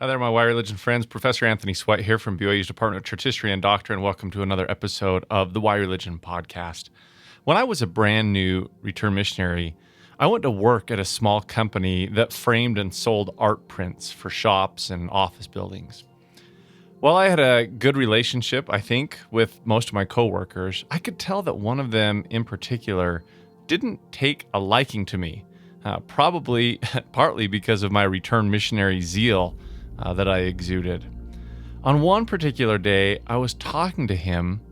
Hi there, my Why Religion friends. Professor Anthony Sweat here from BYU's Department of Church History and Doctrine. Welcome to another episode of the Why Religion podcast. When I was a brand new return missionary, I went to work at a small company that framed and sold art prints for shops and office buildings. While I had a good relationship, I think, with most of my coworkers, I could tell that one of them in particular didn't take a liking to me, probably partly because of my return missionary zeal that I exuded. On one particular day, I was talking to him,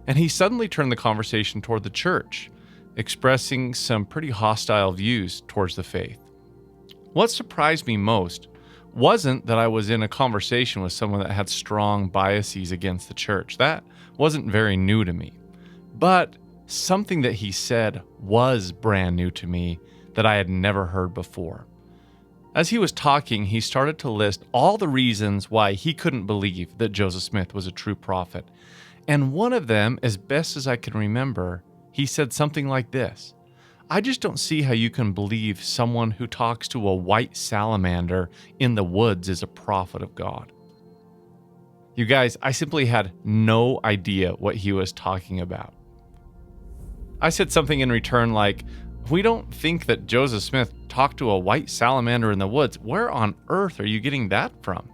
and he suddenly turned the conversation toward the church, expressing some pretty hostile views towards the faith. What surprised me most wasn't that I was in a conversation with someone that had strong biases against the church. That wasn't very new to me. But something that he said was brand new to me that I had never heard before. As he was talking, he started to list all the reasons why he couldn't believe that Joseph Smith was a true prophet. And one of them, as best as I can remember, he said something like this: I just don't see how you can believe someone who talks to a white salamander in the woods is a prophet of God. You guys, I simply had no idea what he was talking about. I said something in return like, we don't think that Joseph Smith talked to a white salamander in the woods. Where on earth are you getting that from?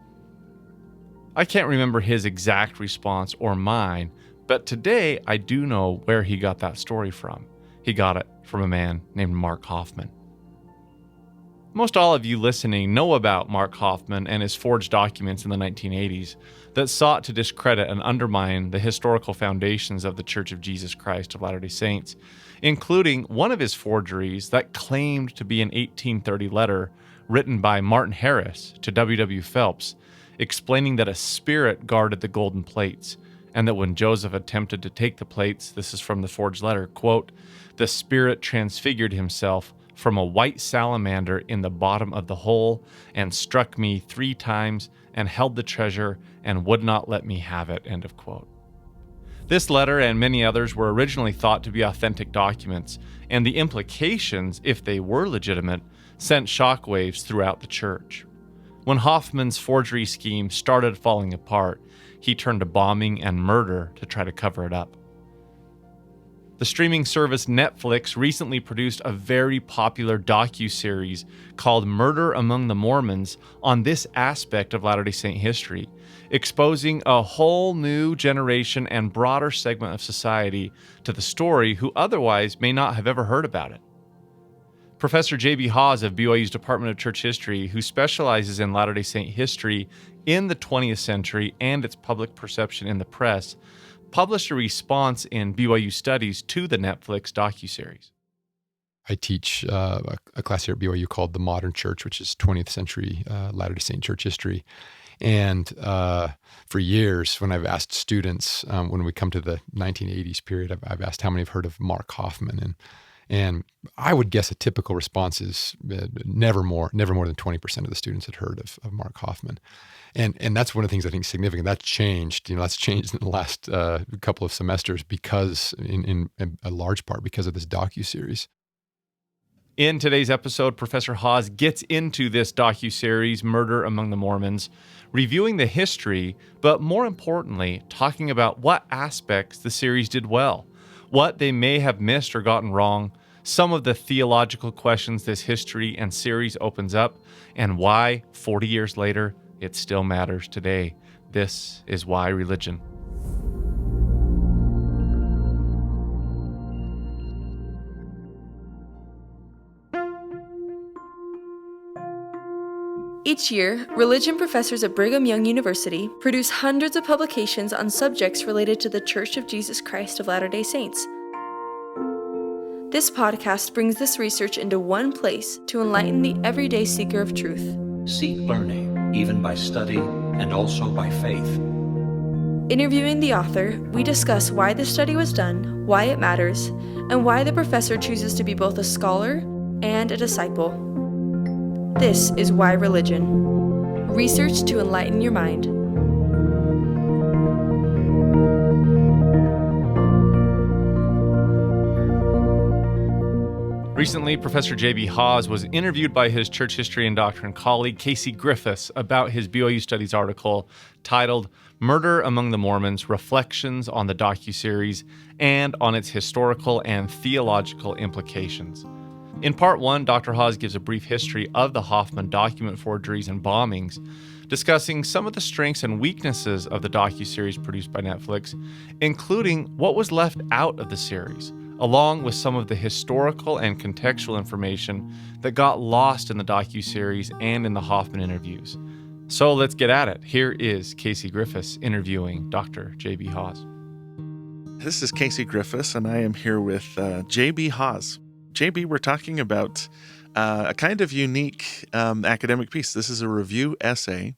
I can't remember his exact response or mine, but today I do know where he got that story from. He got it from a man named Mark Hoffman. Most all of you listening know about Mark Hoffman and his forged documents in the 1980s that sought to discredit and undermine the historical foundations of the Church of Jesus Christ of Latter-day Saints, including one of his forgeries that claimed to be an 1830 letter written by Martin Harris to W. Phelps, explaining that a spirit guarded the golden plates, and that when Joseph attempted to take the plates, this is from the forged letter, quote, the spirit transfigured himself from a white salamander in the bottom of the hole and struck me 3 times and held the treasure and would not let me have it, end of quote. This letter and many others were originally thought to be authentic documents, and the implications, if they were legitimate, sent shockwaves throughout the church. When Hoffman's forgery scheme started falling apart, he turned to bombing and murder to try to cover it up. The streaming service Netflix recently produced a very popular docuseries called Among the Mormons on this aspect of Latter-day Saint history, exposing a whole new generation and broader segment of society to the story who otherwise may not have ever heard about it. Professor J.B. Haws of BYU's Department of Church History, who specializes in Latter-day Saint history in the 20th century and its public perception in the press, published a response in BYU Studies to the Netflix docuseries. I teach a class here at BYU called The Modern Church, which is 20th century Latter-day Saint church history. And for years, when I've asked students, when we come to the 1980s period, I've asked how many have heard of Mark Hoffman. And I would guess a typical response is never more than 20% of the students had heard of Mark Hoffman. And that's one of the things I think is significant. That's changed. That's changed in the last couple of semesters because, in a large part, because of this docuseries. In today's episode, Professor Haws gets into this docuseries, Murder Among the Mormons, reviewing the history, but more importantly, talking about what aspects the series did well, what they may have missed or gotten wrong, some of the theological questions this history and series opens up, and why, 40 years later, it still matters today. This is Why Religion. Each year, religion professors at Brigham Young University produce hundreds of publications on subjects related to the Church of Jesus Christ of Latter-day Saints. This podcast brings this research into one place to enlighten the everyday seeker of truth. Seek learning, even by study and also by faith. Interviewing the author, we discuss why the study was done, why it matters, and why the professor chooses to be both a scholar and a disciple. This is Why Religion. Research to enlighten your mind. Recently, Professor J.B. Haws was interviewed by his church history and doctrine colleague, Casey Griffiths, about his BYU Studies article titled Murder Among the Mormons, Reflections on the docuseries and on its historical and theological implications. In part one, Dr. Haws gives a brief history of the Hoffman document forgeries and bombings, discussing some of the strengths and weaknesses of the docuseries produced by Netflix, including what was left out of the series, along with some of the historical and contextual information that got lost in the docuseries and in the Hoffman interviews. So let's get at it. Here is Casey Griffiths interviewing Dr. J.B. Haws. This is Casey Griffiths, and I am here with J.B. Haws. J.B., we're talking about a kind of unique academic piece. This is a review essay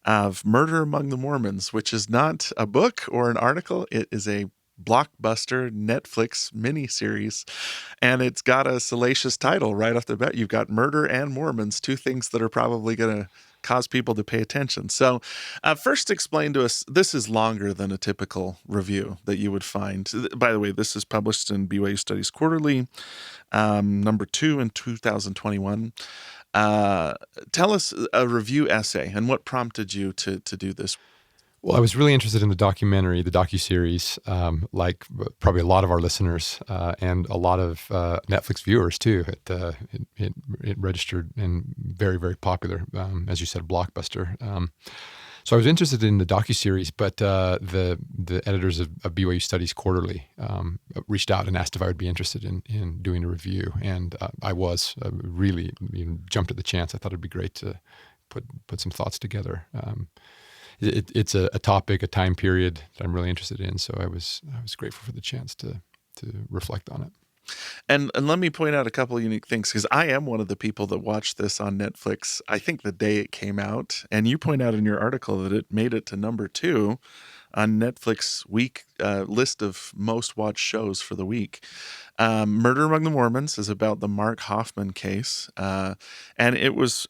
of Murder Among the Mormons, which is not a book or an article. It is a blockbuster Netflix miniseries, and it's got a salacious title right off the bat. You've got Murder and Mormons, two things that are probably going to cause people to pay attention. So first explain to us, this is longer than a typical review that you would find. By the way, this is published in BYU Studies Quarterly, number 2 in 2021. Tell us a review essay and what prompted you to do this. Well, I was really interested in the documentary, the docuseries, like probably a lot of our listeners and a lot of Netflix viewers too. It registered and very, very popular, as you said, blockbuster. So I was interested in the docuseries, but the editors of BYU Studies Quarterly reached out and asked if I would be interested in doing a review, and I was really jumped at the chance. I thought it'd be great to put some thoughts together. It's a topic, a time period that I'm really interested in, so I was grateful for the chance to reflect on it. And let me point out a couple of unique things, because I am one of the people that watched this on Netflix, I think the day it came out. And you point out in your article that it made it to number 2 on Netflix week list of most watched shows for the week. Murder Among the Mormons is about the Mark Hoffman case, and it was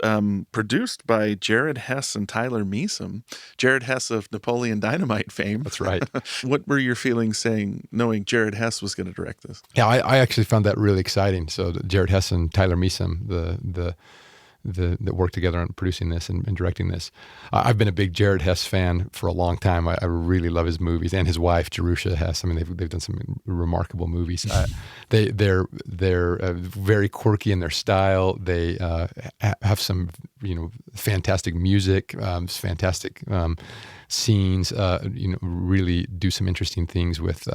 produced by Jared Hess and Tyler Measom. Jared Hess of Napoleon Dynamite fame. That's right. What were your feelings knowing Jared Hess was going to direct this? Yeah, I actually found that really exciting. So Jared Hess and Tyler Measom, that worked together on producing this and directing this. I've been a big Jared Hess fan for a long time. I really love his movies, and his wife Jerusha Hess. I mean, they've done some remarkable movies. They're very quirky in their style. They have some fantastic music, fantastic scenes. Really do some interesting things with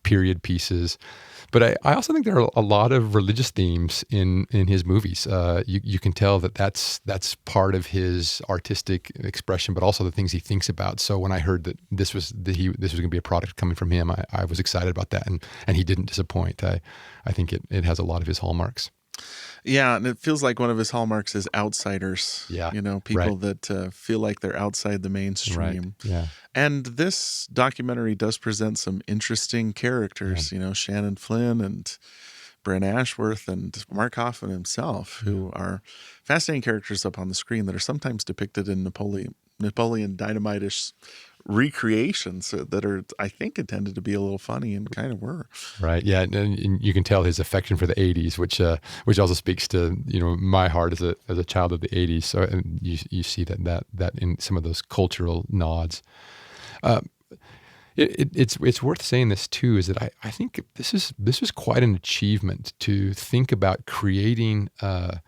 period pieces. But I also think there are a lot of religious themes in his movies. You can tell that's part of his artistic expression, but also the things he thinks about. So when I heard that this was going to be a product coming from him, I was excited about that, and he didn't disappoint. I think it has a lot of his hallmarks. Yeah, and it feels like one of his hallmarks is outsiders. Yeah, people that feel like they're outside the mainstream. Right. Yeah. And this documentary does present some interesting characters, Shannon Flynn and Brent Ashworth and Mark Hoffman himself, who are fascinating characters up on the screen that are sometimes depicted in Napoleon Dynamite-ish recreations that are, I think, intended to be a little funny and kind of were. Right. Yeah. And you can tell his affection for the 80s, which also speaks to, my heart as a child of the 80s. So and you see that in some of those cultural nods. It's worth saying this too, is that I think this is quite an achievement to think about creating a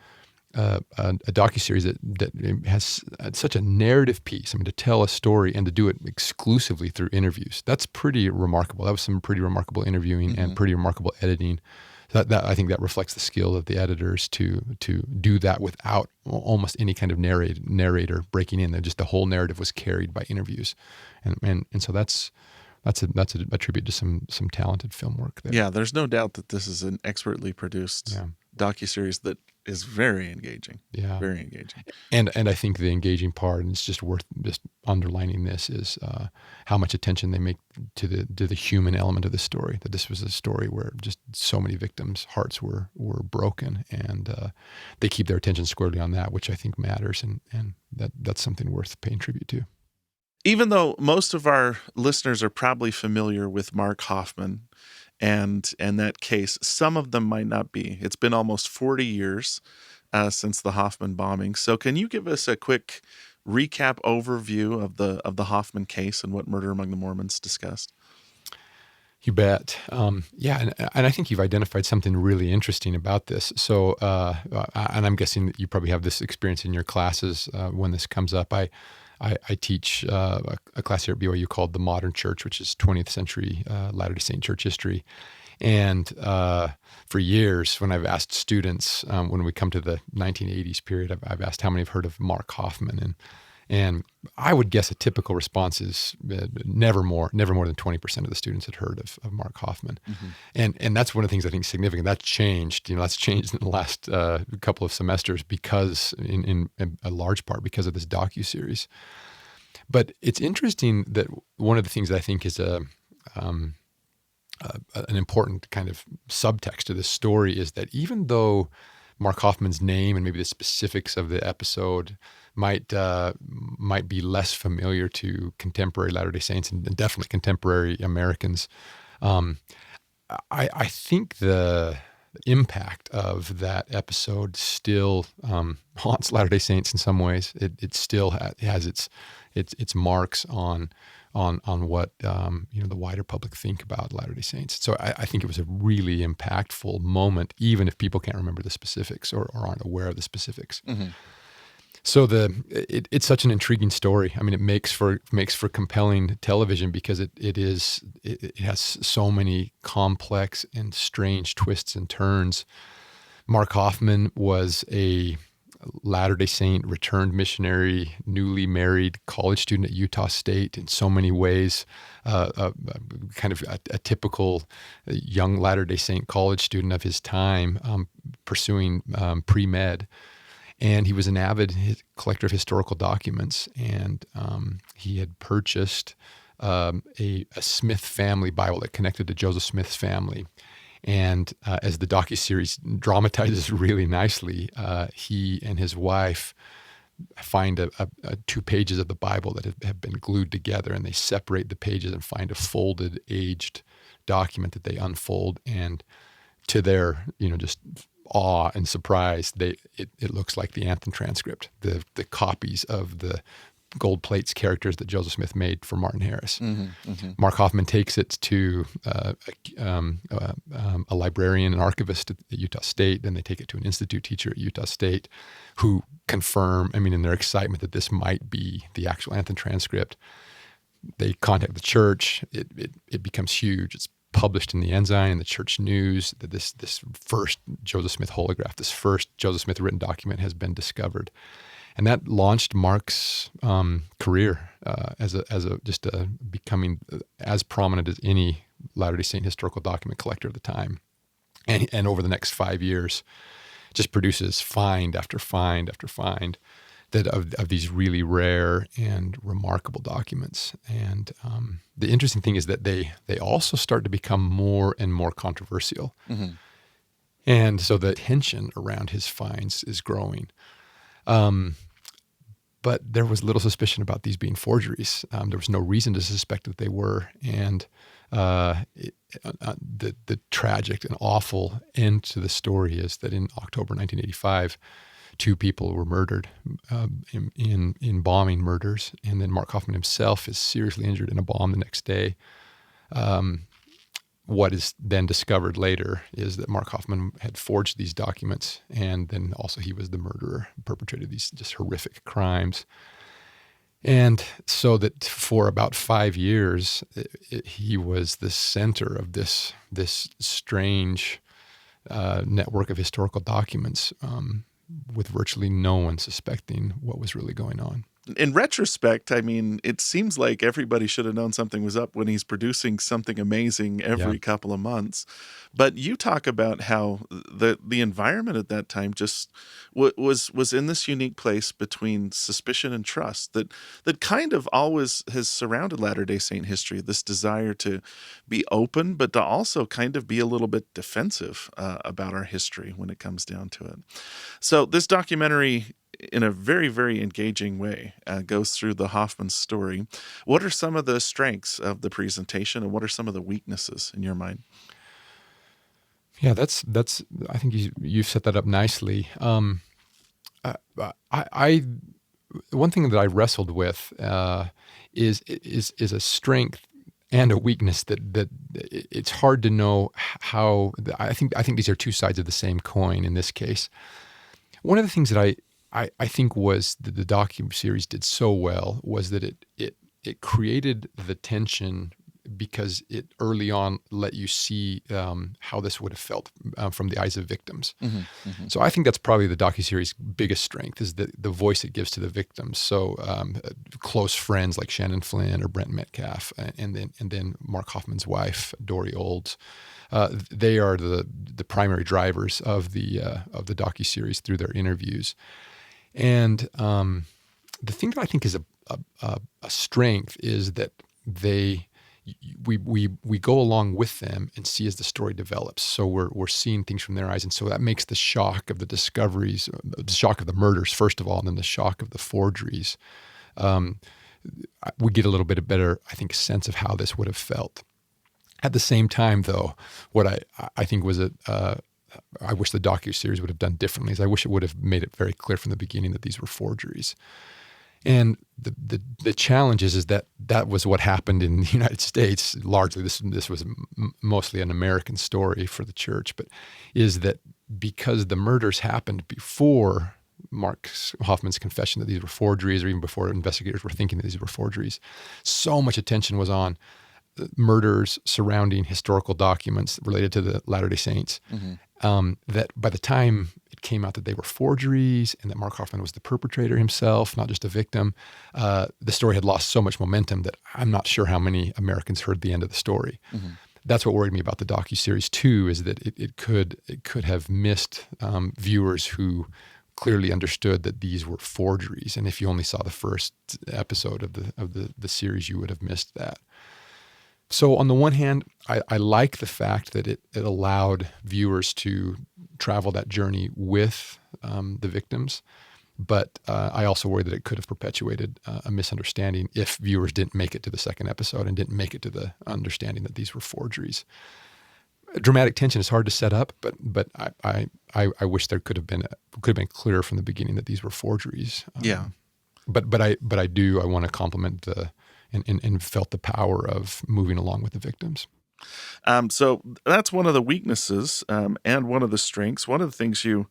docuseries that has such a narrative piece. I mean, to tell a story and to do it exclusively through interviews. That's pretty remarkable. That was some pretty remarkable interviewing and pretty remarkable editing. That I think that reflects the skill of the editors to do that without almost any kind of narrator breaking in. Just the whole narrative was carried by interviews, and so that's a tribute to some talented film work there. Yeah, there's no doubt that this is an expertly produced docuseries that is very engaging. Yeah, very engaging. And I think the engaging part, and it's just worth just underlining this, is how much attention they make to the human element of the story. That this was a story where just so many victims' hearts were broken, and they keep their attention squarely on that, which I think matters, and that's something worth paying tribute to. Even though most of our listeners are probably familiar with Mark Hoffman and that case. Some of them might not be. It's been almost 40 years since the Hoffman bombing. So can you give us a quick recap overview of the Hoffman case and what Murder Among the Mormons discussed? You bet. Yeah, and I think you've identified something really interesting about this. So, and I'm guessing that you probably have this experience in your classes when this comes up. I teach a class here at BYU called The Modern Church, which is 20th century Latter-day Saint church history. And for years, when I've asked students, when we come to the 1980s period, I've asked how many have heard of Mark Hoffman, and I would guess a typical response is never more than 20% of the students had heard of Mark Hoffman. Mm-hmm. And that's one of the things I think is significant. That's changed. That's changed in the last couple of semesters because, in a large part, because of this docuseries. But it's interesting that one of the things that I think is an important kind of subtext to this story is that even though Mark Hoffman's name and maybe the specifics of the episode might be less familiar to contemporary Latter-day Saints and definitely contemporary Americans, I think the impact of that episode still haunts Latter-day Saints in some ways. It still has its marks on what the wider public think about Latter-day Saints. So I think it was a really impactful moment, even if people can't remember the specifics or aren't aware of the specifics. Mm-hmm. So it's such an intriguing story. I mean, it makes for compelling television because it has so many complex and strange twists and turns. Mark Hoffman was a Latter-day Saint, returned missionary, newly married college student at Utah State in so many ways, kind of a typical young Latter-day Saint college student of his time, pursuing pre-med. And he was an avid collector of historical documents, and he had purchased a Smith family Bible that connected to Joseph Smith's family. And as the docuseries dramatizes really nicely, he and his wife find a 2 pages of the Bible that have been glued together, and they separate the pages and find a folded, aged document that they unfold. And to their, just awe and surprise, it looks like the Anthem transcript, the copies of the gold plates characters that Joseph Smith made for Martin Harris. Mm-hmm, mm-hmm. Mark Hoffman takes it to a librarian and archivist at Utah State, then they take it to an institute teacher at Utah State who confirm, in their excitement that this might be the actual Anthem transcript. They contact the church. It becomes huge. It's published in the Ensign and the Church News that this first Joseph Smith holograph, this first Joseph Smith written document has been discovered. And that launched Mark's career as becoming as prominent as any Latter-day Saint historical document collector of the time. And over the next 5 years, just produces find after find after find that of these really rare and remarkable documents. And the interesting thing is that they also start to become more and more controversial. Mm-hmm. And so the tension around his finds is growing. But there was little suspicion about these being forgeries. There was no reason to suspect that they were. And the tragic and awful end to the story is that in October 1985, 2 people were murdered in bombing murders. And then Mark Hoffman himself is seriously injured in a bomb the next day. What is then discovered later is that Mark Hoffman had forged these documents, and then also he was the murderer, perpetrated these just horrific crimes. And so that for about 5 years, he was the center of this strange network of historical documents, with virtually no one suspecting what was really going on. In retrospect, it seems like everybody should have known something was up when he's producing something amazing every couple of months. But you talk about how the environment at that time just was in this unique place between suspicion and trust that kind of always has surrounded Latter-day Saint history, this desire to be open, but to also kind of be a little bit defensive about our history when it comes down to it. So this documentary, in a very, very engaging way, goes through the Hoffman story. What are some of the strengths of the presentation, and what are some of the weaknesses in your mind? Yeah, that's. I think you've set that up nicely. I one thing that I wrestled with is a strength and a weakness that it's hard to know how. I think these are two sides of the same coin in this case. One of the things that I think was that the docuseries did so well was that it created the tension because it early on let you see how this would have felt from the eyes of victims. So I think that's probably the docuseries' biggest strength is the voice it gives to the victims. So close friends like Shannon Flynn or Brent Metcalf, and then Mark Hoffman's wife, Dory Olds. They are the primary drivers of the docuseries through their interviews. And the thing that I think is a strength is that we go along with them and see as the story develops. So we're seeing things from their eyes, and so that makes the shock of the discoveries, the shock of the murders first of all, and then the shock of the forgeries. We get a little bit of better, I think, sense of how this would have felt. At the same time, though, what I think was I wish the docuseries would have done differently is I wish it would have made it very clear from the beginning that these were forgeries. And the challenge is that was what happened in the United States. Largely, this was mostly an American story for the church, but is that because the murders happened before Mark Hoffman's confession that these were forgeries, or even before investigators were thinking that these were forgeries, so much attention was on murders surrounding historical documents related to the Latter-day Saints, that by the time it came out that they were forgeries and that Mark Hoffman was the perpetrator himself, not just a victim, the story had lost so much momentum that I'm not sure how many Americans heard the end of the story. That's what worried me about the docuseries too, is that it could have missed viewers who clearly understood that these were forgeries. And if you only saw the first episode of the series, you would have missed that. So on the one hand, I like the fact that it allowed viewers to travel that journey with the victims, but I also worry that it could have perpetuated a misunderstanding if viewers didn't make it to the second episode and didn't make it to the understanding that these were forgeries. Dramatic tension is hard to set up, but I wish there could have been clearer from the beginning that these were forgeries. But I want to compliment and felt the power of moving along with the victims. So that's one of the weaknesses and one of the strengths. One of the things you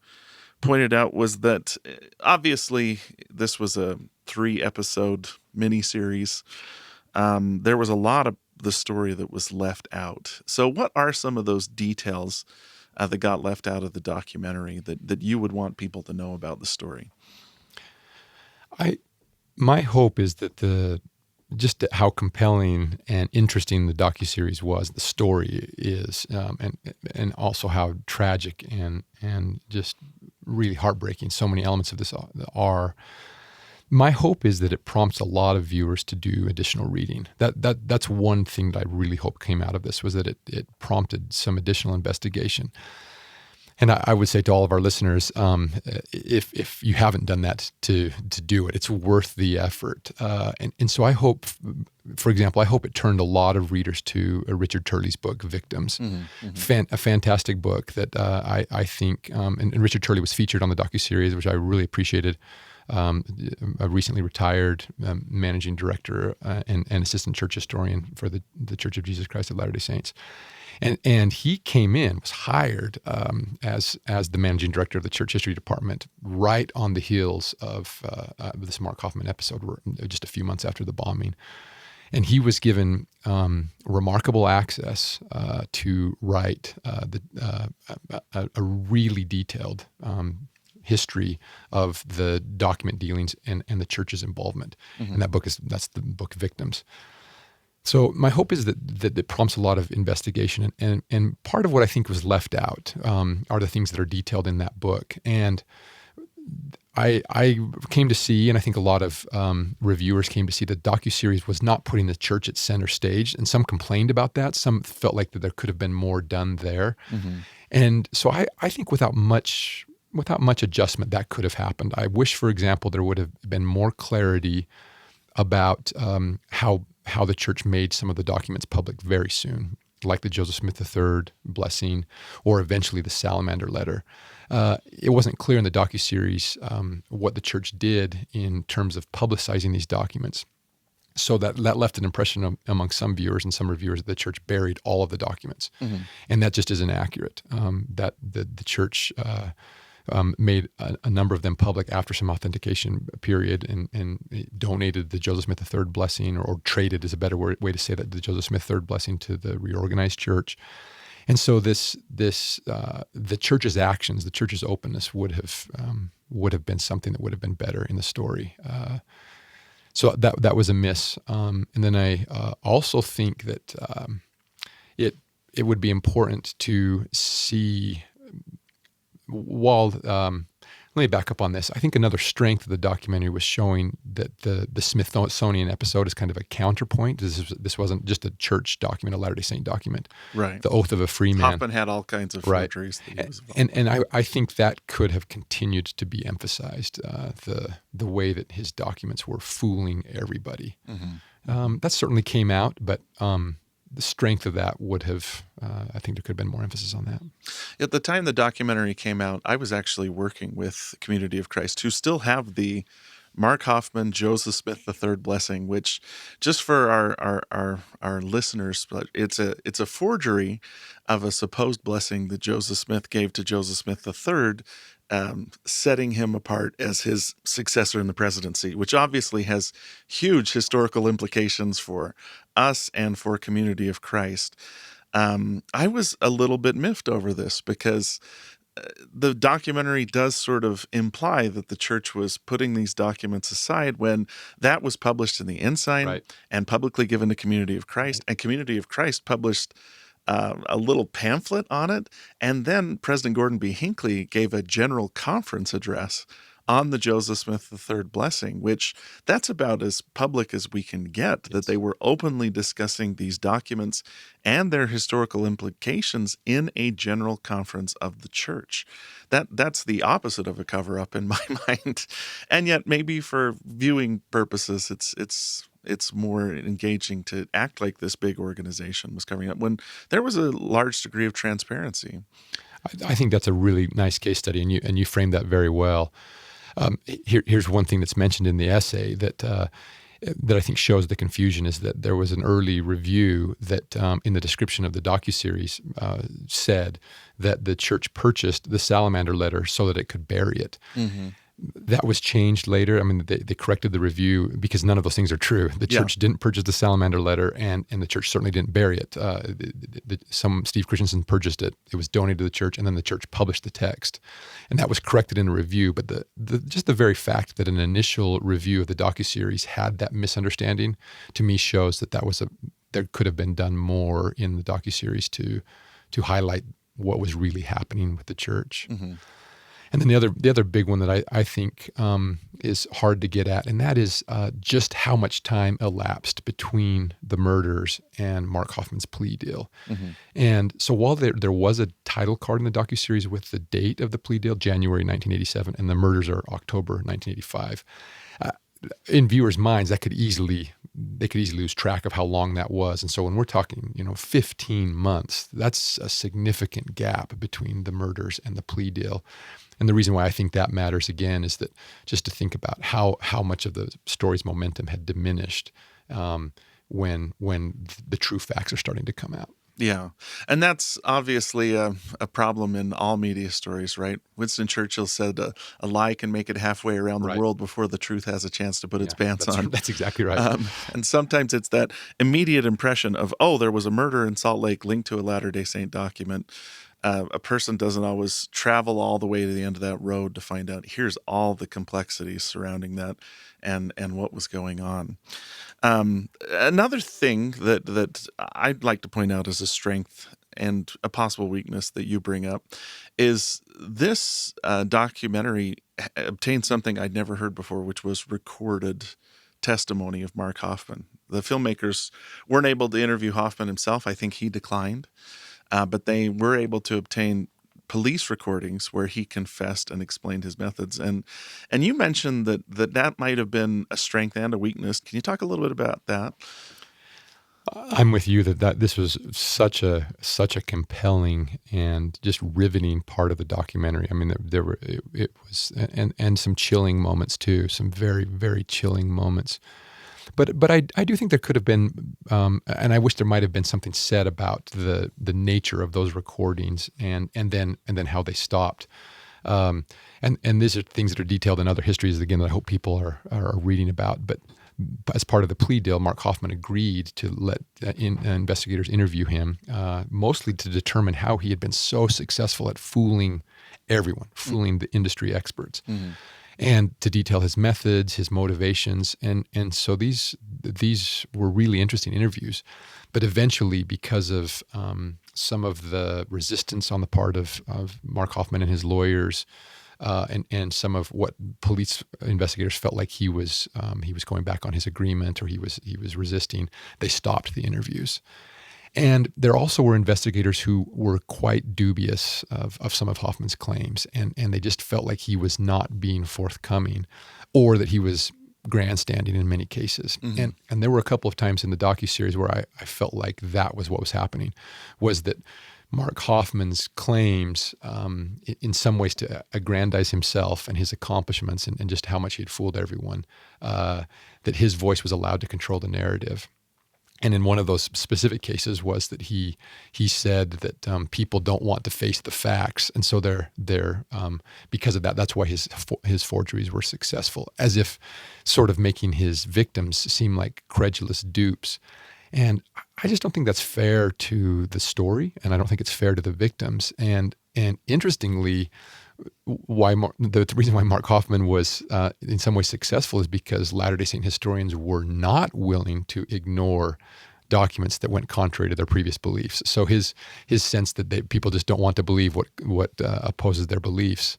pointed out was that obviously this was a 3-episode miniseries. There was a lot of the story that was left out. So what are some of those details that got left out of the documentary that you would want people to know about the story? My hope is that just how compelling and interesting the docuseries was, the story is, and also how tragic and just really heartbreaking so many elements of this are. My hope is that it prompts a lot of viewers to do additional reading. That's one thing that I really hope came out of this, was that it prompted some additional investigation. And I would say to all of our listeners, if you haven't done that, to do it. It's worth the effort. And so I hope, for example, it turned a lot of readers to Richard Turley's book, Victims. A fantastic book that I think, and Richard Turley was featured on the docuseries, which I really appreciated. A recently retired managing director and assistant church historian for the Church of Jesus Christ of Latter-day Saints. And he was hired as the managing director of the church history department right on the heels of this Mark Hoffman episode, just a few months after the bombing. And he was given remarkable access to write a really detailed history of the document dealings and the church's involvement. And that's the book Victims. So my hope is that it prompts a lot of investigation, and part of what I think was left out are the things that are detailed in that book. And I came to see, and I think a lot of reviewers came to see, that docuseries was not putting the church at center stage, and some complained about that. Some felt like that there could have been more done there. And so I think without much adjustment, that could have happened. I wish, for example, there would have been more clarity about how the church made some of the documents public very soon. like the Joseph Smith III blessing, or eventually the Salamander letter. It wasn't clear in the docuseries what the church did in terms of publicizing these documents. So that left an impression among some viewers and some reviewers that the church buried all of the documents. And that just isn't accurate. That the church made a number of them public after some authentication period and donated the Joseph Smith III blessing, or traded is a better way to say that, the Joseph Smith III blessing to the reorganized church. And so the church's actions, the church's openness would have been something that would have been better in the story. So that was a miss. And then I also think that it would be important to see, let me back up on this. I think another strength of the documentary was showing that the Smithsonian episode is kind of a counterpoint. This wasn't just a church document, a Latter-day Saint document. Right. The Oath of a Free Man. Hoffman had all kinds of forgeries. Right. That he was involved in. And I think that could have continued to be emphasized, the way that his documents were fooling everybody. That certainly came out, but the strength of that would have, I think there could have been more emphasis on that. At the time the documentary came out, I was actually working with Community of Christ, who still have the Mark Hoffman, Joseph Smith III blessing, which, just for our listeners, it's a forgery of a supposed blessing that Joseph Smith gave to Joseph Smith III, setting him apart as his successor in the presidency, which obviously has huge historical implications for us and for Community of Christ. I was a little bit miffed over this because the documentary does sort of imply that the church was putting these documents aside when that was published in the Ensign and publicly given to Community of Christ, and Community of Christ published a little pamphlet on it, and then President Gordon B. Hinckley gave a general conference address on the Joseph Smith III blessing, which that's about as public as we can get, that they were openly discussing these documents and their historical implications in a general conference of the church. That's the opposite of a cover-up in my mind. And yet maybe for viewing purposes, it's more engaging to act like this big organization was covering up when there was a large degree of transparency. I think that's a really nice case study, and you framed that very well. Here's one thing that's mentioned in the essay that I think shows the confusion, is that there was an early review that in the description of the docuseries said that the church purchased the Salamander letter so that it could bury it. That was changed later. I mean, they corrected the review because none of those things are true. The church didn't purchase the Salamander letter, and the church certainly didn't bury it. Steve Christensen purchased it. It was donated to the church, and then the church published the text. And that was corrected in a review. But just the very fact that an initial review of the docuseries had that misunderstanding, to me shows that there could have been done more in the docuseries to highlight what was really happening with the church. And then the other big one that I think is hard to get at, and that is just how much time elapsed between the murders and Mark Hoffman's plea deal. And so while there was a title card in the docuseries with the date of the plea deal, January 1987, and the murders are October 1985, in viewers' minds, they could easily lose track of how long that was. And so when we're talking, 15 months, that's a significant gap between the murders and the plea deal. And the reason why I think that matters, again, is that just to think about how much of the story's momentum had diminished when the true facts are starting to come out. Yeah. And that's obviously a problem in all media stories, right? Winston Churchill said a lie can make it halfway around the world before the truth has a chance to put its pants on. That's exactly right. And sometimes it's that immediate impression of, there was a murder in Salt Lake linked to a Latter-day Saint document. A person doesn't always travel all the way to the end of that road to find out here's all the complexities surrounding that and what was going on. Another thing that I'd like to point out as a strength and a possible weakness that you bring up is this documentary obtained something I'd never heard before, which was recorded testimony of Mark Hoffman. The filmmakers weren't able to interview Hoffman himself. I think he declined. But they were able to obtain police recordings where he confessed and explained his methods. And you mentioned that might have been a strength and a weakness. Can you talk a little bit about that? I'm with you that this was such a compelling and just riveting part of the documentary. I mean, there were it was and some chilling moments too, some very, very chilling moments. But I do think there could have been, and I wish there might have been something said about the nature of those recordings and then how they stopped. And these are things that are detailed in other histories, again, that I hope people are reading about. But as part of the plea deal, Mark Hoffman agreed to let investigators interview him, mostly to determine how he had been so successful at fooling everyone, fooling the industry experts, and to detail his methods, his motivations. And so these were really interesting interviews. But eventually, because of some of the resistance on the part of Mark Hoffman and his lawyers, and some of what police investigators felt like he was going back on his agreement, or he was resisting, they stopped the interviews. And there also were investigators who were quite dubious of some of Hoffman's claims, and they just felt like he was not being forthcoming, or that he was grandstanding in many cases. And there were a couple of times in the docuseries where I felt like that was what was happening, was that Mark Hoffman's claims, in some ways to aggrandize himself and his accomplishments and just how much he had fooled everyone, that his voice was allowed to control the narrative. And in one of those specific cases was that he said that people don't want to face the facts, and so they're because of that, that's why his forgeries were successful, as if sort of making his victims seem like credulous dupes. And I just don't think that's fair to the story, and I don't think it's fair to the victims. And interestingly, the reason why Mark Hoffman was in some ways successful is because Latter-day Saint historians were not willing to ignore documents that went contrary to their previous beliefs. So his sense that people just don't want to believe what opposes their beliefs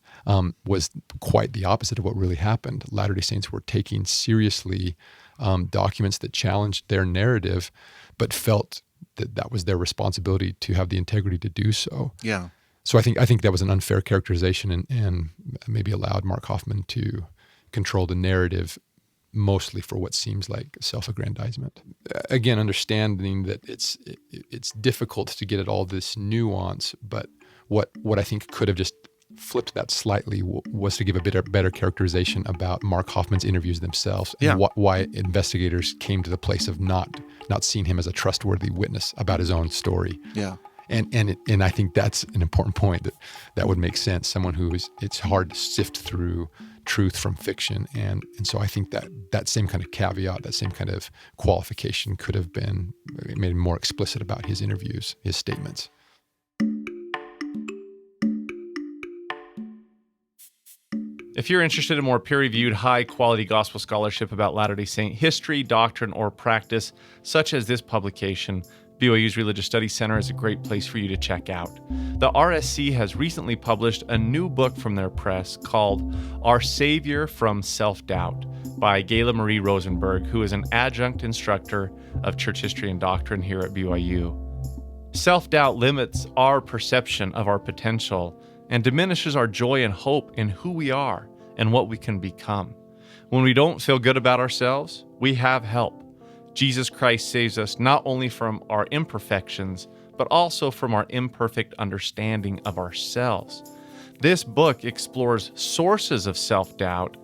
was quite the opposite of what really happened. Latter-day Saints were taking seriously documents that challenged their narrative, but felt that was their responsibility to have the integrity to do so. Yeah. So I think that was an unfair characterization, and maybe allowed Mark Hoffman to control the narrative mostly for what seems like self-aggrandizement. Again, understanding that it's difficult to get at all this nuance, but what I think could have just flipped that slightly was to give a better characterization about Mark Hoffman's interviews themselves, and why investigators came to the place of not seeing him as a trustworthy witness about his own story. Yeah. And I think that's an important point that would make sense. Someone it's hard to sift through truth from fiction. And so I think that same kind of caveat, that same kind of qualification could have been made more explicit about his interviews, his statements. If you're interested in more peer-reviewed, high-quality gospel scholarship about Latter-day Saint history, doctrine, or practice, such as this publication, BYU's Religious Studies Center is a great place for you to check out. The RSC has recently published a new book from their press called Our Savior from Self-Doubt by Gayla Marie Rosenberg, who is an adjunct instructor of church history and doctrine here at BYU. Self-doubt limits our perception of our potential and diminishes our joy and hope in who we are and what we can become. When we don't feel good about ourselves, we have help. Jesus Christ saves us not only from our imperfections, but also from our imperfect understanding of ourselves. This book explores sources of self-doubt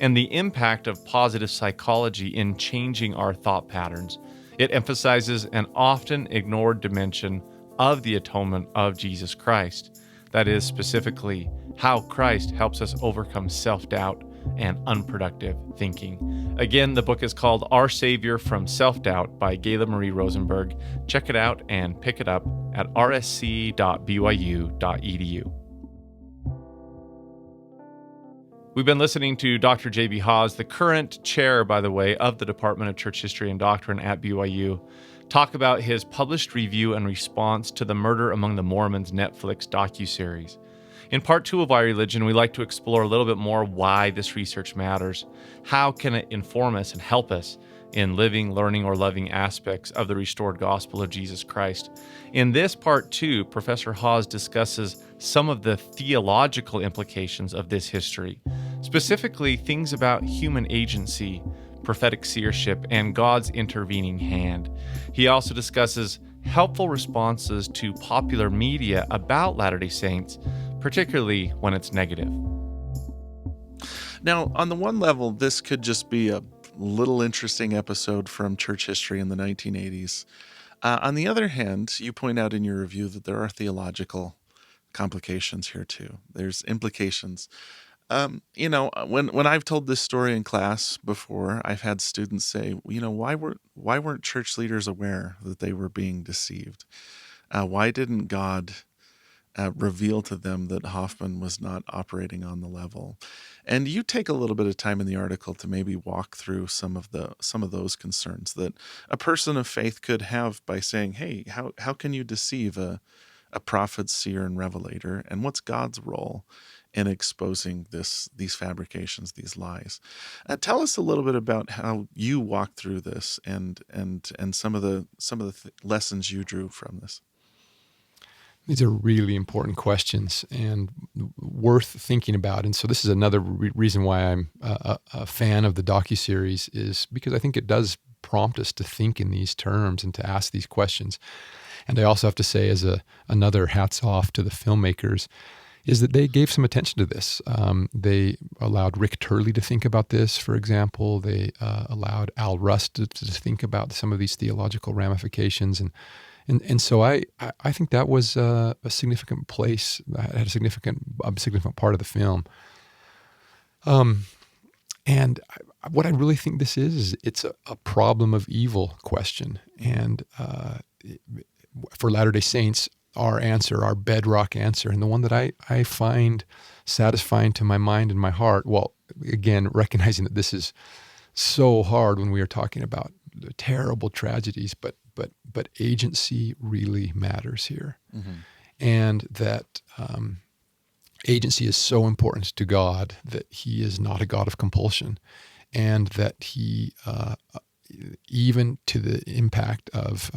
and the impact of positive psychology in changing our thought patterns. It emphasizes an often ignored dimension of the atonement of Jesus Christ. That is, specifically, how Christ helps us overcome self-doubt and unproductive thinking. Again, the book is called Our Savior from Self-Doubt by Gayla Marie Rosenberg. Check it out and pick it up at rsc.byu.edu. We've been listening to Dr. J.B. Haws, the current chair, by the way, of the Department of Church History and Doctrine at BYU, talk about his published review and response to the Murder Among the Mormons Netflix docuseries. In part 2 of Why Religion, we like to explore a little bit more why this research matters. How can it inform us and help us in living, learning, or loving aspects of the restored gospel of Jesus Christ? In this part 2, Professor Haws discusses some of the theological implications of this history, specifically things about human agency, prophetic seership, and God's intervening hand. He also discusses helpful responses to popular media about Latter-day Saints, particularly when it's negative. Now, on the one level, this could just be a little interesting episode from church history in the 1980s. On the other hand, you point out in your review that there are theological complications here too. There's implications. When I've told this story in class before, I've had students say, why weren't church leaders aware that they were being deceived? Why didn't God reveal to them that Hoffman was not operating on the level? And you take a little bit of time in the article to maybe walk through some of those concerns that a person of faith could have by saying, hey, how can you deceive a prophet, seer, and revelator? And what's God's role in exposing these fabrications, these lies? Tell us a little bit about how you walked through this and some of the lessons you drew from this. These are really important questions and worth thinking about. And so this is another reason why I'm a fan of the docuseries, is because I think it does prompt us to think in these terms and to ask these questions. And I also have to say, as another hats off to the filmmakers, is that they gave some attention to this. They allowed Rick Turley to think about this, for example. They allowed Al Rust to think about some of these theological ramifications. And so I think that was a significant place, had a significant part of the film. And what I really think this is it's a problem of evil question. And for Latter-day Saints, our answer, our bedrock answer, and the one that I find satisfying to my mind and my heart, well, again, recognizing that this is so hard when we are talking about the terrible tragedies, but agency really matters here. Mm-hmm. And that agency is so important to God that he is not a God of compulsion, and that he, even to the impact of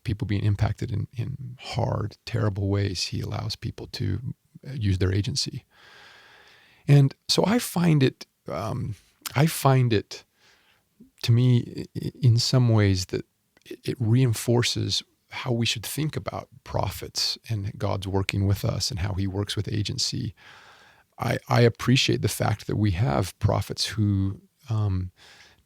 people being impacted in hard, terrible ways, he allows people to use their agency. And so I find it to me, in some ways, that it reinforces how we should think about prophets and God's working with us and how he works with agency. I appreciate the fact that we have prophets who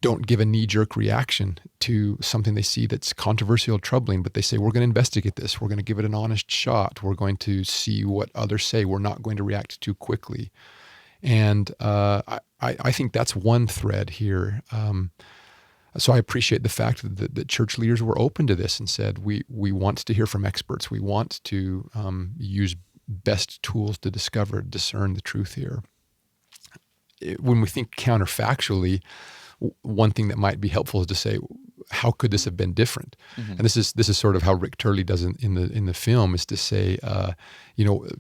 don't give a knee-jerk reaction to something they see that's controversial, troubling, but they say, we're going to investigate this. We're going to give it an honest shot. We're going to see what others say. We're not going to react too quickly. And I think that's one thread here. So I appreciate the fact that church leaders were open to this and said, we want to hear from experts. We want to use best tools to discern the truth here. When we think counterfactually, one thing that might be helpful is to say, how could this have been different? Mm-hmm. And this is sort of how Rick Turley does it in the film, is to say,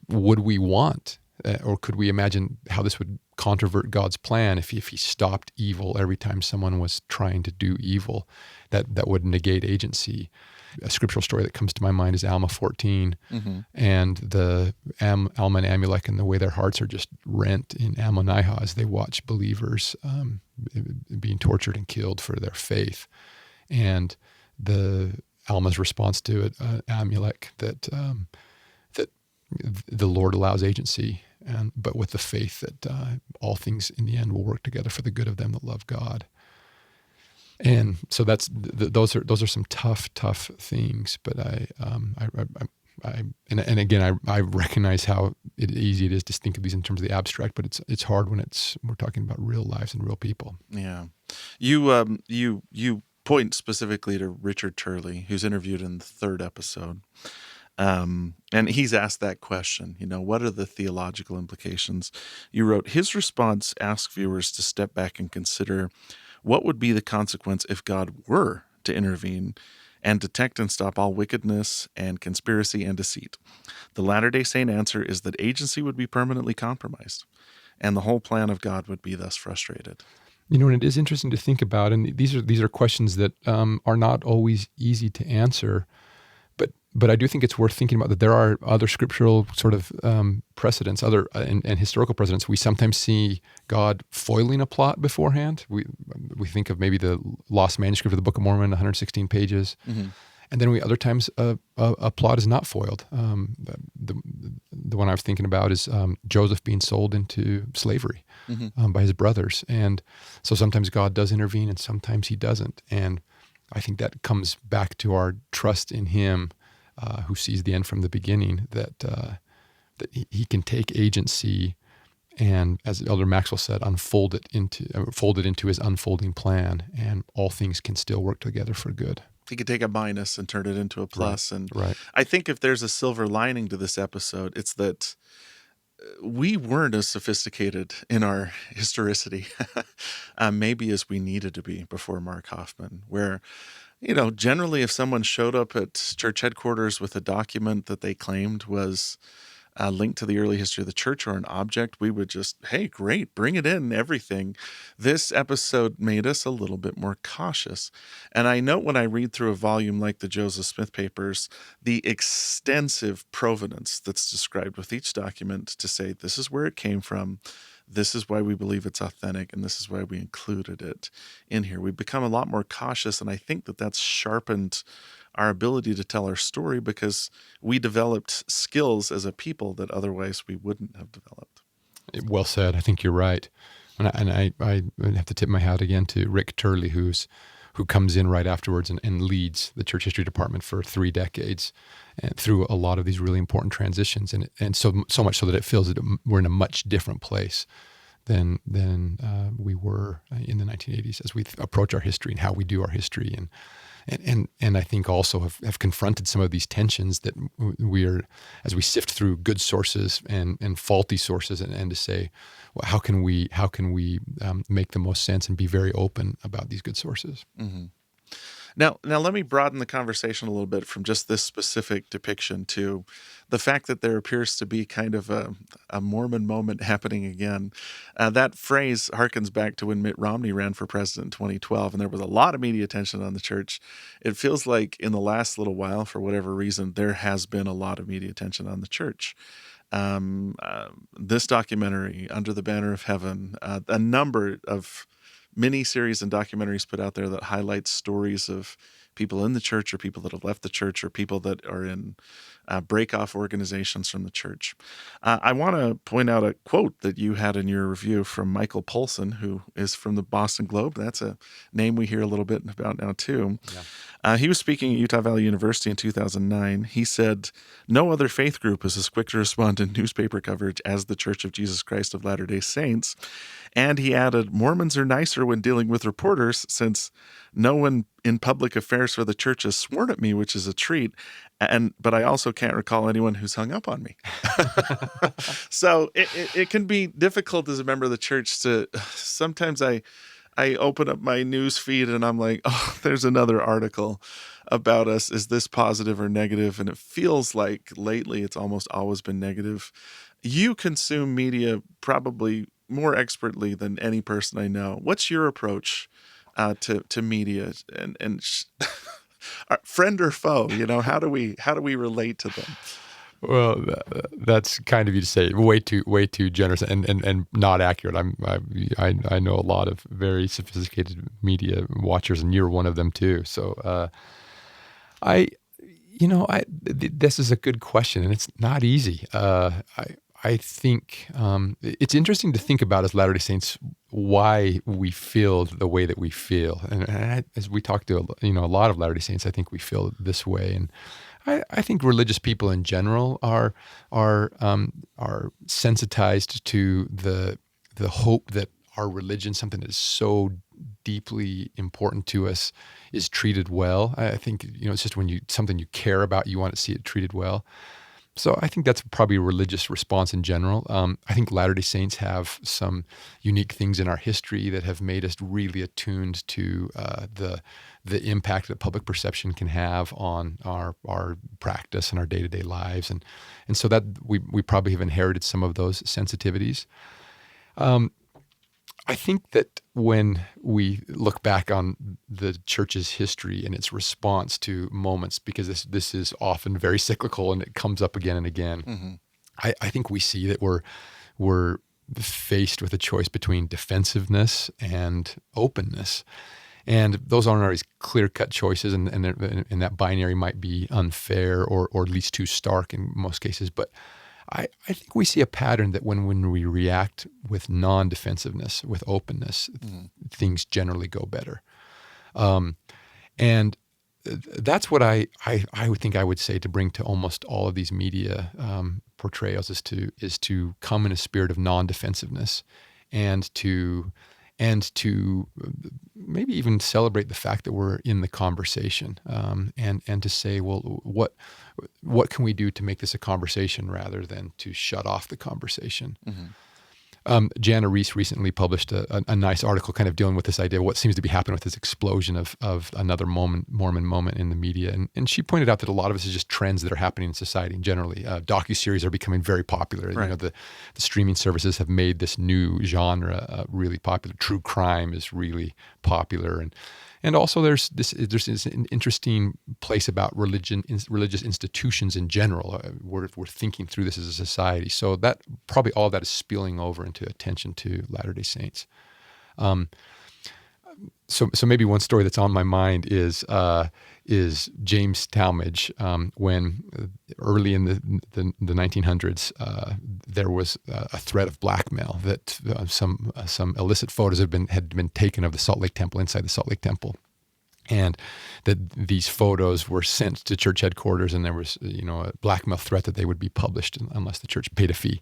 would we want, or could we imagine how this would controvert God's plan if he stopped evil every time someone was trying to do evil? That would negate agency. A scriptural story that comes to my mind is Alma 14, mm-hmm. and the Alma and Amulek, and the way their hearts are just rent in Ammoniah as they watch believers being tortured and killed for their faith. And the Alma's response to it, Amulek, that the Lord allows agency, but with the faith that all things in the end will work together for the good of them that love God. And so those are some tough things. But I recognize how easy it is to think of these in terms of the abstract, but it's hard when we're talking about real lives and real people. Yeah, you point specifically to Richard Turley, who's interviewed in the third episode. And he's asked that question, what are the theological implications? You wrote, his response asks viewers to step back and consider what would be the consequence if God were to intervene and detect and stop all wickedness and conspiracy and deceit. The Latter-day Saint answer is that agency would be permanently compromised, and the whole plan of God would be thus frustrated. And it is interesting to think about, and these are questions that are not always easy to answer. But I do think it's worth thinking about that there are other scriptural sort of precedents, and historical precedents. We sometimes see God foiling a plot beforehand. We think of maybe the lost manuscript of the Book of Mormon, 116 pages. Mm-hmm. And then other times a plot is not foiled. The one I was thinking about is Joseph being sold into slavery by his brothers. And so sometimes God does intervene and sometimes he doesn't. And I think that comes back to our trust in him who sees the end from the beginning, that he can take agency and, as Elder Maxwell said, fold it into his unfolding plan, and all things can still work together for good. He could take a minus and turn it into a plus. Right, and right. I think if there's a silver lining to this episode, it's that we weren't as sophisticated in our historicity maybe as we needed to be before Mark Hoffman, where, generally if someone showed up at church headquarters with a document that they claimed was linked to the early history of the church or an object, we would just, hey, great, bring it in, everything. This episode made us a little bit more cautious. And I note when I read through a volume like the Joseph Smith Papers, the extensive provenance that's described with each document to say, this is where it came from, this is why we believe it's authentic, and this is why we included it in here. We've become a lot more cautious, and I think that that's sharpened our ability to tell our story because we developed skills as a people that otherwise we wouldn't have developed. Well said. I think you're right. And I have to tip my hat again to Rick Turley, who comes in right afterwards and leads the church history department for 3 decades and through a lot of these really important transitions. And so much so that it feels that we're in a much different place than we were in the 1980s as we approach our history and how we do our history. And I think also have confronted some of these tensions that as we sift through good sources and faulty sources, and to say, well, how can we make the most sense and be very open about these good sources. Mm-hmm. Now let me broaden the conversation a little bit from just this specific depiction to the fact that there appears to be kind of a Mormon moment happening again. That phrase harkens back to when Mitt Romney ran for president in 2012, and there was a lot of media attention on the church. It feels like in the last little while, for whatever reason, there has been a lot of media attention on the church. This documentary, Under the Banner of Heaven, a number of mini-series and documentaries put out there that highlight stories of people in the church or people that have left the church or people that are in break-off organizations from the church. I want to point out a quote that you had in your review from Michael Polson, who is from the Boston Globe. That's a name we hear a little bit about now, too. Yeah. He was speaking at Utah Valley University in 2009. He said, "No other faith group is as quick to respond to newspaper coverage as the Church of Jesus Christ of Latter-day Saints." And he added, "Mormons are nicer when dealing with reporters since no one in public affairs for the church has sworn at me, which is a treat. But I also can't recall anyone who's hung up on me." So it can be difficult as a member of the church to sometimes I open up my news feed and I'm like, oh, there's another article about us. Is this positive or negative? And it feels like lately it's almost always been negative. You consume media probably more expertly than any person I know. What's your approach to media and friend or foe? How do we relate to them? Well, that's kind of you to say. Way too generous and not accurate. I know a lot of very sophisticated media watchers, and you're one of them too. So, this is a good question, and it's not easy. I think it's interesting to think about as Latter-day Saints why we feel the way that we feel, and as we talk to a lot of Latter-day Saints, I think we feel this way, and I think religious people in general are sensitized to the hope that our religion, something that is so deeply important to us, is treated well. I think it's just when something you care about, you want to see it treated well. So I think that's probably a religious response in general. I think Latter-day Saints have some unique things in our history that have made us really attuned to the impact that public perception can have on our practice and our day-to-day lives, and so that we probably have inherited some of those sensitivities. I think that when we look back on the church's history and its response to moments, because this is often very cyclical and it comes up again and again, I think we see that we're faced with a choice between defensiveness and openness. And those aren't always clear-cut choices, and that binary might be unfair or at least too stark in most cases. But I think we see a pattern that when we react with non-defensiveness, with openness, things generally go better. And that's what I would think I would say to bring to almost all of these media portrayals is to come in a spirit of non-defensiveness and to maybe even celebrate the fact that we're in the conversation, and to say, well, what can we do to make this a conversation rather than to shut off the conversation? Jana Reese recently published a nice article kind of dealing with this idea of what seems to be happening with this explosion of another Mormon moment in the media. And she pointed out that a lot of this is just trends that are happening in society generally. Docuseries are becoming very popular. Right. You know, the streaming services have made this new genre really popular. True crime is really popular. And also there's this interesting place about religious institutions in general. We're thinking through this as a society. So that probably all of that is spilling over into attention to Latter-day Saints. So maybe one story that's on my mind is James Talmage. When early in the 1900s, there was a threat of blackmail that some illicit photos had been taken of the Salt Lake Temple, inside the Salt Lake Temple, and that these photos were sent to church headquarters, and there was a blackmail threat that they would be published unless the church paid a fee.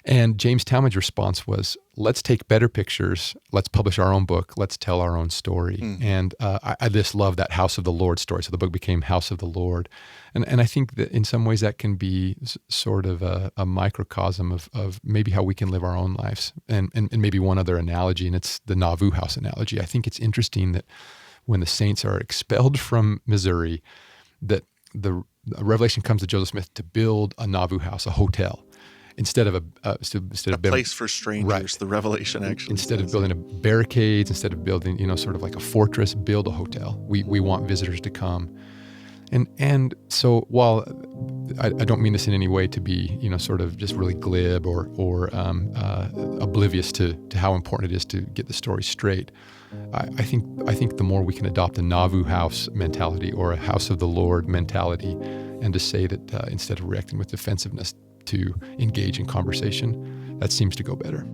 And James Talmage's response was, let's take better pictures, let's publish our own book, let's tell our own story. And I just love that House of the Lord story. So the book became House of the Lord. And I think that in some ways that can be sort of a microcosm of maybe how we can live our own lives. And maybe one other analogy, and it's the Nauvoo House analogy. I think it's interesting that when the saints are expelled from Missouri, that the revelation comes to Joseph Smith to build a Nauvoo House, a hotel. Instead of a place for strangers, right. The revelation actually instead of building barricades, instead of building sort of like a fortress, build a hotel. We want visitors to come, and so while I don't mean this in any way to be sort of just really glib or oblivious to how important it is to get the story straight. I think the more we can adopt a Nauvoo House mentality or a House of the Lord mentality, and to say that instead of reacting with defensiveness, to engage in conversation, that seems to go better.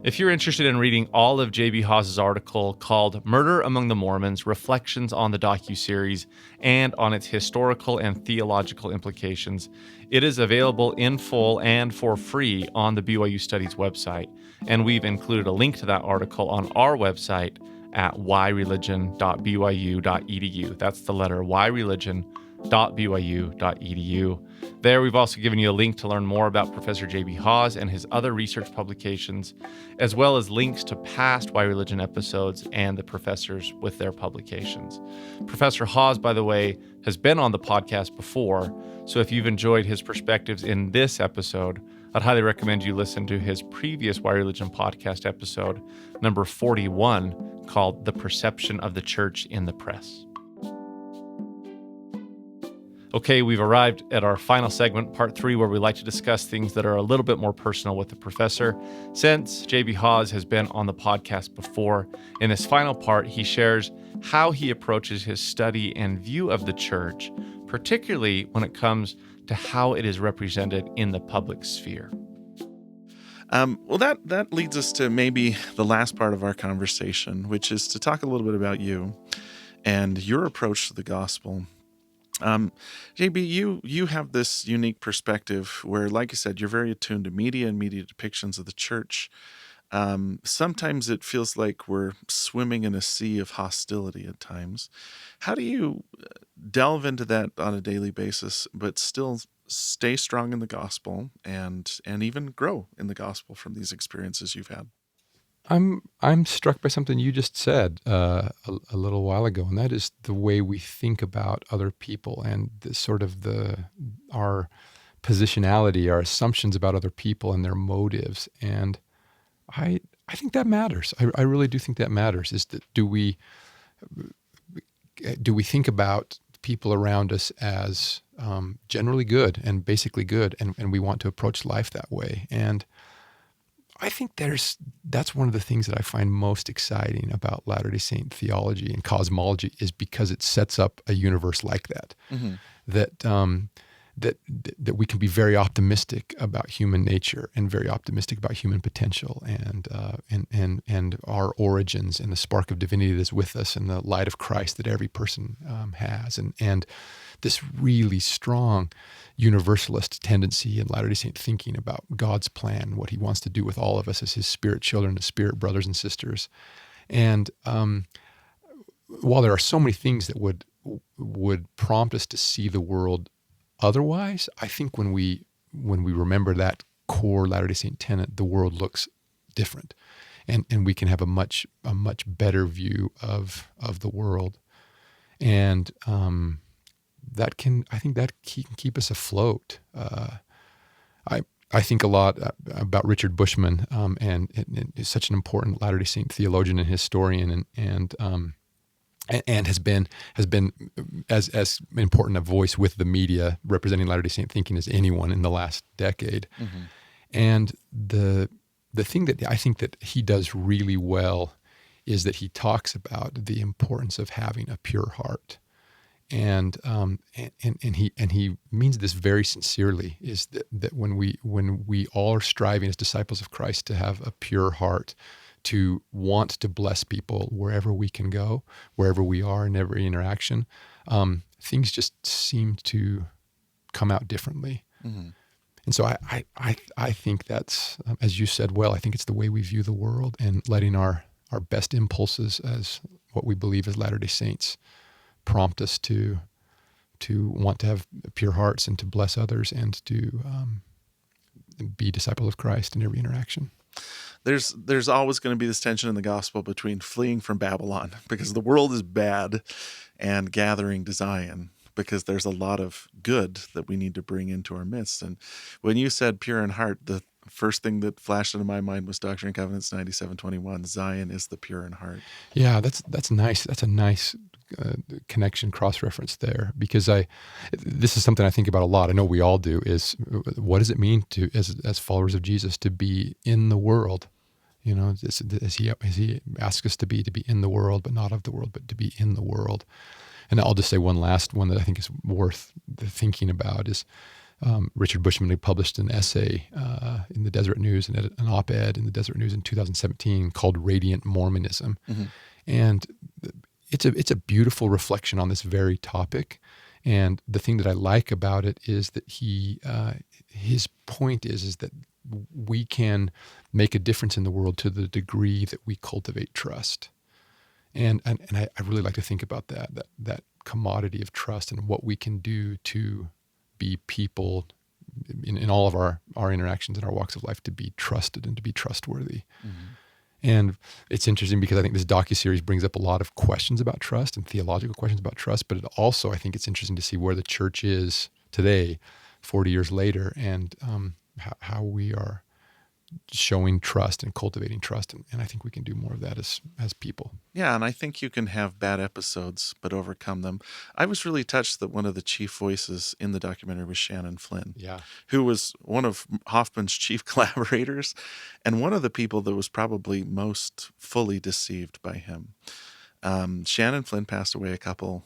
If you're interested in reading all of J.B. Hawes' article called Murder Among the Mormons, Reflections on the docuseries and on its historical and theological implications, it is available in full and for free on the BYU Studies website. And we've included a link to that article on our website at yreligion.byu.edu. That's the letter yreligion.byu.edu. There, we've also given you a link to learn more about Professor J.B. Haws and his other research publications, as well as links to past Why Religion episodes and the professors with their publications. Professor Haws, by the way, has been on the podcast before, so if you've enjoyed his perspectives in this episode, I'd highly recommend you listen to his previous Why Religion podcast episode, number 41, called The Perception of the Church in the Press. Okay, we've arrived at our final segment, part 3, where we like to discuss things that are a little bit more personal with the professor. Since J.B. Haws has been on the podcast before, in this final part, he shares how he approaches his study and view of the church, particularly when it comes to how it is represented in the public sphere. Well, that leads us to maybe the last part of our conversation, which is to talk a little bit about you and your approach to the gospel. JB, you have this unique perspective where, like you said, you're very attuned to media and media depictions of the church. Sometimes it feels like we're swimming in a sea of hostility at times. How do you delve into that on a daily basis, but still stay strong in the gospel and even grow in the gospel from these experiences you've had? I'm struck by something you just said a little while ago, and that is the way we think about other people and our positionality, our assumptions about other people and their motives. And I think that matters. I really do think that matters. Is that do we think about people around us as generally good and basically good, and we want to approach life that way? And I think that's one of the things that I find most exciting about Latter-day Saint theology and cosmology, is because it sets up a universe like that. Mm-hmm. That we can be very optimistic about human nature and very optimistic about human potential and our origins and the spark of divinity that is with us and the light of Christ that every person has, and this really strong universalist tendency in Latter-day Saint thinking about God's plan, what he wants to do with all of us as his spirit children, his spirit brothers and sisters. And while there are so many things that would prompt us to see the world otherwise, I think when we remember that core Latter-day Saint tenet, the world looks different, and we can have a much better view of the world, and that can keep us afloat. I think a lot about Richard Bushman, and is such an important Latter-day Saint theologian and historian, and has been as important a voice with the media representing Latter-day Saint thinking as anyone in the last decade. Mm-hmm. And the thing that I think that he does really well is that he talks about the importance of having a pure heart. And he means this very sincerely, is that when we all are striving as disciples of Christ to have a pure heart, to want to bless people wherever we can go, wherever we are in every interaction, things just seem to come out differently. Mm-hmm. And so I think that's, as you said well, I think it's the way we view the world, and letting our best impulses as what we believe as Latter-day Saints prompt us to want to have pure hearts and to bless others and to be disciples of Christ in every interaction. There's always going to be this tension in the gospel between fleeing from Babylon because the world is bad, and gathering to Zion because there's a lot of good that we need to bring into our midst. And when you said pure in heart, the first thing that flashed into my mind was Doctrine and Covenants 97:21. Zion is the pure in heart. Yeah, that's nice. That's a nice connection, cross-reference there, because this is something I think about a lot. I know we all do. Is what does it mean to, as followers of Jesus, to be in the world? You know, as he asks us to be in the world, but not of the world, but to be in the world. And I'll just say one last one that I think is worth thinking about is Richard Bushman published an essay in the Deseret News, and an op-ed in the Deseret News in 2017 called "Radiant Mormonism," Mm-hmm. and it's a beautiful reflection on this very topic. And the thing that I like about it is that his point is that we can make a difference in the world to the degree that we cultivate trust. And I really like to think about that commodity of trust and what we can do to be people in all of our interactions in our walks of life, to be trusted and to be trustworthy. Mm-hmm. And it's interesting because I think this docuseries brings up a lot of questions about trust and theological questions about trust, but it also, I think it's interesting to see where the church is today, 40 years later, and how we are showing trust and cultivating trust. And I think we can do more of that as people. Yeah, and I think you can have bad episodes, but overcome them. I was really touched that one of the chief voices in the documentary was Shannon Flynn, who was one of Hoffman's chief collaborators, and one of the people that was probably most fully deceived by him. Shannon Flynn passed away a couple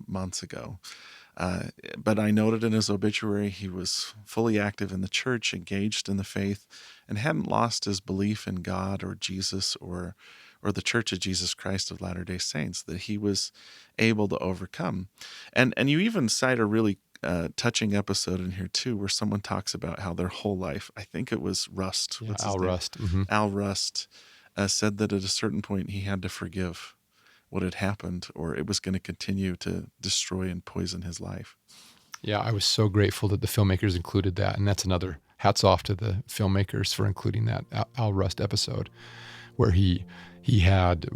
months ago. But I noted in his obituary he was fully active in the church, engaged in the faith, and hadn't lost his belief in God or Jesus or the Church of Jesus Christ of Latter-day Saints, that he was able to overcome. And you even cite a really touching episode in here too, where someone talks about how their whole life, I think it was Rust. Yeah, Al Rust. Mm-hmm. Al Rust said that at a certain point he had to forgive what had happened, or it was going to continue to destroy and poison his life. Yeah, I was so grateful that the filmmakers included that, and that's another hats off to the filmmakers for including that Al Rust episode, where he had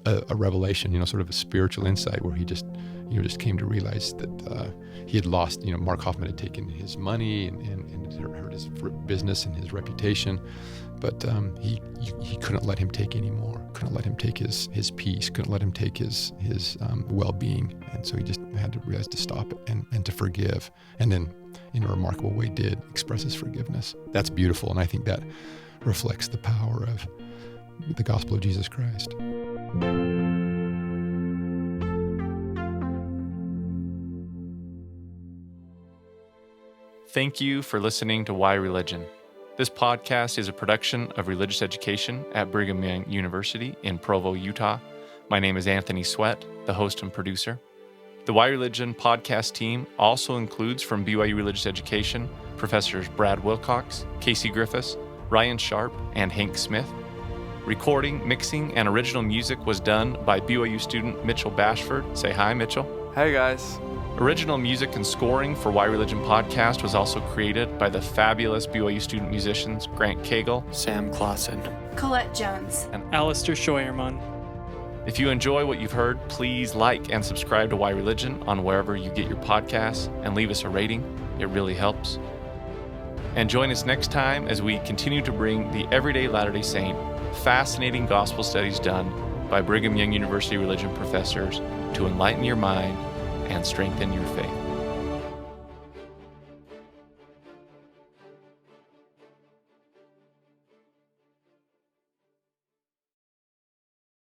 a revelation, sort of a spiritual insight, where he just came to realize that he had lost. Mark Hoffman had taken his money and hurt his business and his reputation, but he couldn't let him take any more. Couldn't let him take his peace. Couldn't let him take his well-being. And so he just had to realize to stop and to forgive. And then, in a remarkable way, did express his forgiveness. That's beautiful, and I think that reflects the power of the gospel of Jesus Christ. Thank you for listening to Why Religion. This podcast is a production of religious education at Brigham Young University in Provo, Utah. My name is Anthony Sweat, the host and producer. The Why Religion podcast team also includes from BYU Religious Education Professors Brad Wilcox, Casey Griffiths, Ryan Sharp, and Hank Smith. Recording, mixing, and original music was done by BYU student Mitchell Bashford. Say hi, Mitchell. Hey, guys. Original music and scoring for Why Religion podcast was also created by the fabulous BYU student musicians Grant Cagle, Sam Clausen, Colette Jones, and Alistair Scheuermann. If you enjoy what you've heard, please like and subscribe to Why Religion on wherever you get your podcasts and leave us a rating. It really helps. And join us next time as we continue to bring the everyday Latter-day Saint fascinating gospel studies done by Brigham Young University religion professors to enlighten your mind and strengthen your faith.